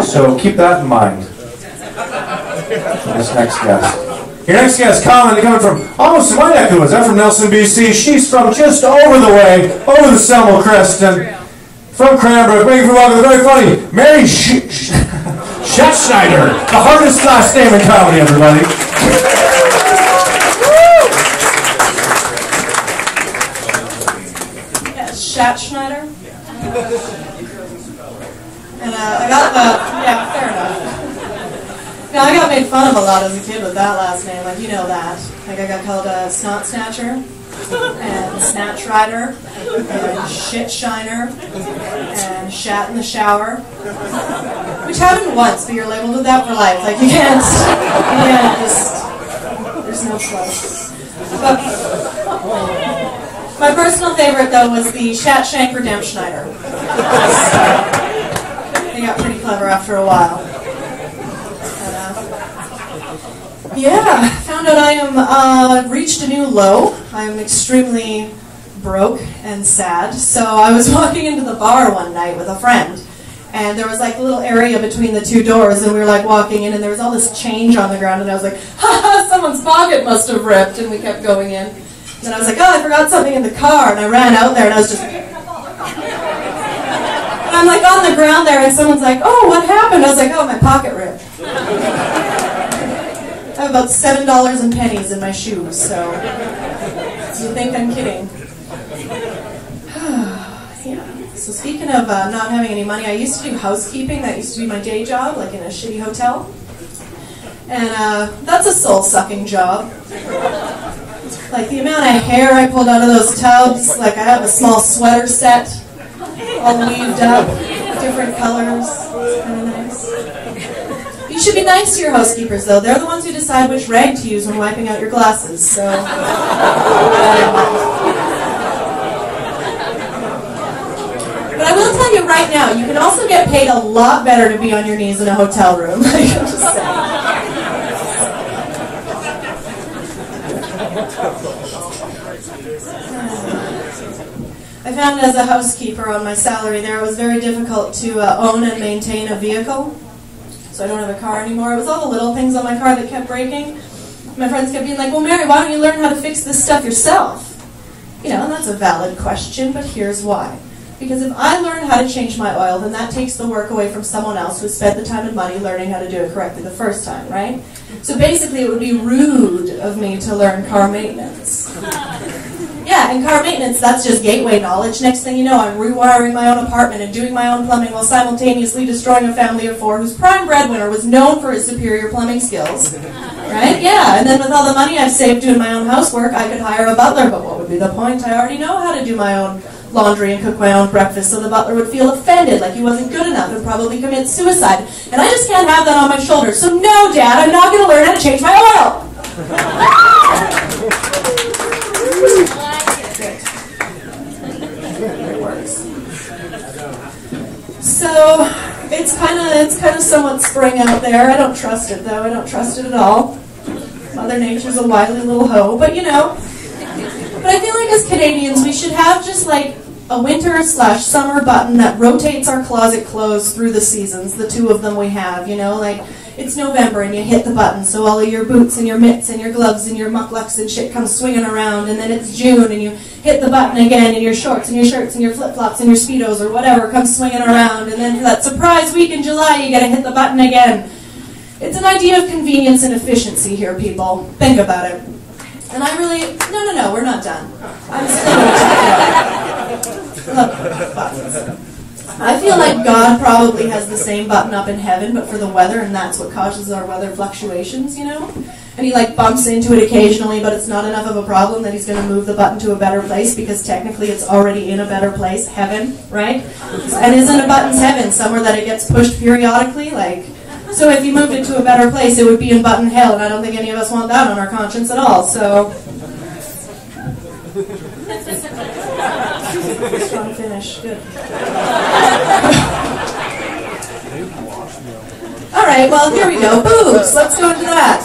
So keep that in mind. This next guest. Your next guest coming from almost to my neck of the woods. I'm from Nelson, BC. She's from just over the way, over the Selma Crest, and from Cranbrook. Making for welcome, very funny, Mary Schatschneider. The hardest last name in comedy, everybody. Yeah, Schatschneider. And I got yeah, fair enough. Now, I got made fun of a lot as a kid with that last name, like, you know that. Like, I got called a snot snatcher, and snatch rider, and shit shiner, and shat in the shower. Which happened once, but you're labeled with that for life. Like, you can't just, there's no plus. But my personal favorite, though, was the Schatschneider Redemptioneider. They got pretty clever after a while. Yeah, found out I am reached a new low. I am extremely broke and sad. So I was walking into the bar one night with a friend, and there was like a little area between the two doors, and we were like walking in, and there was all this change on the ground, and I was like, ha, someone's pocket must have ripped, and we kept going in. And then I was like, oh, I forgot something in the car, and I ran out there, and I was just... And I'm like on the ground there, and someone's like, oh, what happened? I was like, oh, my pocket ripped. I have about $7 in pennies in my shoes, so you think I'm kidding. Yeah. So speaking of not having any money, I used to do housekeeping. That used to be my day job, like in a shitty hotel. And that's a soul-sucking job. Like the amount of hair I pulled out of those tubs, like I have a small sweater set, all weaved up, different colors. It's kind of nice. You should be nice to your housekeepers, though. They're the ones who decide which rag to use when wiping out your glasses, so... But I will tell you right now, you can also get paid a lot better to be on your knees in a hotel room. I'm just saying. I found as a housekeeper on my salary there, it was very difficult to own and maintain a vehicle. So I don't have a car anymore. It was all the little things on my car that kept breaking. My friends kept being like, well, Mary, why don't you learn how to fix this stuff yourself? You know, and that's a valid question, but here's why. Because if I learn how to change my oil, then that takes the work away from someone else who spent the time and money learning how to do it correctly the first time, right? So basically it would be rude of me to learn car maintenance. Yeah, and car maintenance, that's just gateway knowledge. Next thing you know, I'm rewiring my own apartment and doing my own plumbing while simultaneously destroying a family of 4 whose prime breadwinner was known for his superior plumbing skills. Right? Yeah, and then with all the money I've saved doing my own housework, I could hire a butler, but what would be the point? I already know how to do my own laundry and cook my own breakfast, so the butler would feel offended, like he wasn't good enough, and probably commit suicide. And I just can't have that on my shoulders. So no, Dad, I'm not going to learn how to change my oil! So it's kind of somewhat spring out there. I don't trust it though. I don't trust it at all. Mother Nature's a wily little hoe, but you know. But I feel like as Canadians, we should have just like a winter/summer button that rotates our closet clothes through the seasons. The 2 of them we have, you know, like it's November and you hit the button, so all of your boots and your mitts and your gloves and your mucklucks and shit come swinging around, and then it's June and you hit the button again, and your shorts and your shirts and your flip-flops and your Speedos or whatever come swinging around, and then for that surprise week in July you gotta hit the button again. It's an idea of convenience and efficiency here, people. Think about it. And I really... No, we're not done. I'm still... Look, buttons. I feel like God probably has the same button up in heaven, but for the weather, and that's what causes our weather fluctuations, you know? And he like bumps into it occasionally, but it's not enough of a problem that he's going to move the button to a better place, because technically it's already in a better place, heaven, right? And isn't a button's heaven somewhere that it gets pushed periodically? Like, so if you moved it to a better place, it would be in button hell, and I don't think any of us want that on our conscience at all, so... Strong finish, good. Alright, well, here we go. Boobs! Let's go into that.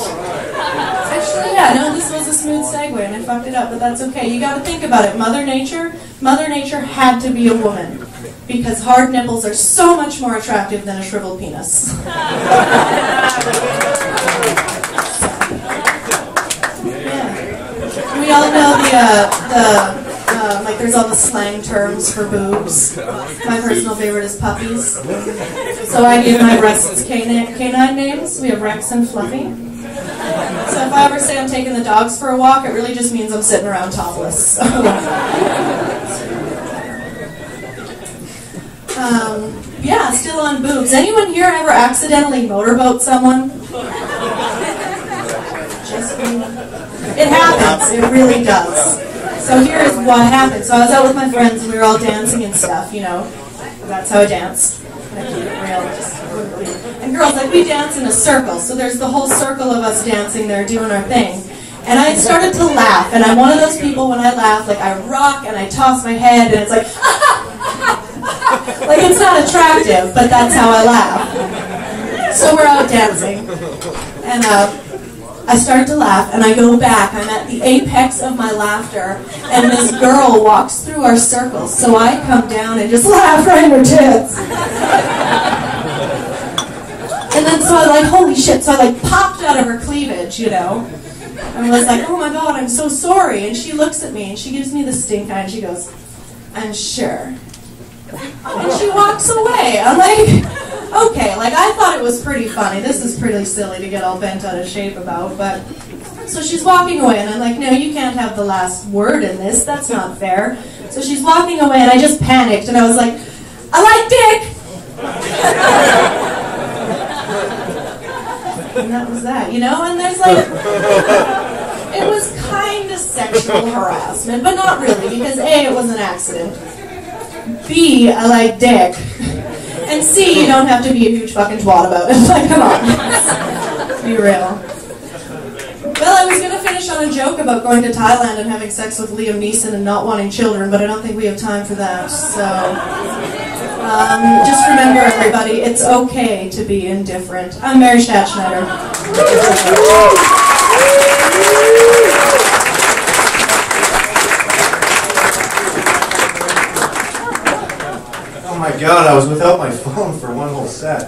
Actually, yeah, no, this was a smooth segue, and I fucked it up, but that's okay. You gotta think about it. Mother Nature had to be a woman. because hard nipples are so much more attractive than a shriveled penis. We all know like there's all the slang terms for boobs. My personal favorite is puppies. So I give my breasts canine names. We have Rex and Fluffy. So if I ever say I'm taking the dogs for a walk, it really just means I'm sitting around topless. Yeah, still on boobs. Anyone here ever accidentally motorboat someone? Just me. It happens. It really does. So here's what happened. So I was out with my friends and we were all dancing and stuff, you know. That's how I dance. I keep it real. And girls, like, we dance in a circle. So there's the whole circle of us dancing there doing our thing. And I started to laugh. And I'm one of those people, when I laugh, like, I rock and I toss my head and it's like, like, it's not attractive, but that's how I laugh. So we're out dancing. And I start to laugh, and I go back. I'm at the apex of my laughter, and this girl walks through our circle. So I come down and just laugh right in her tits. And then so I like, holy shit, so I like popped out of her cleavage, you know. And was like, oh my God, I'm so sorry. And she looks at me, and she gives me the stink eye, and she goes, I'm sure. And she walks away. I'm like, okay, like I thought it was pretty funny. This is pretty silly to get all bent out of shape about, but so she's walking away and I'm like, no, you can't have the last word in this. That's not fair. So she's walking away and I just panicked and I was like, I like dick. And that was that, you know? And there's like, it was kind of sexual harassment, but not really because A, it was an accident. B, I like dick. And C, you don't have to be a huge fucking twat about it. Like, come on. Be real. Well, I was going to finish on a joke about going to Thailand and having sex with Liam Neeson and not wanting children, but I don't think we have time for that. So, just remember, everybody, it's okay to be indifferent. I'm Mary Schatschneider. Oh my God, I was without my phone for one whole set.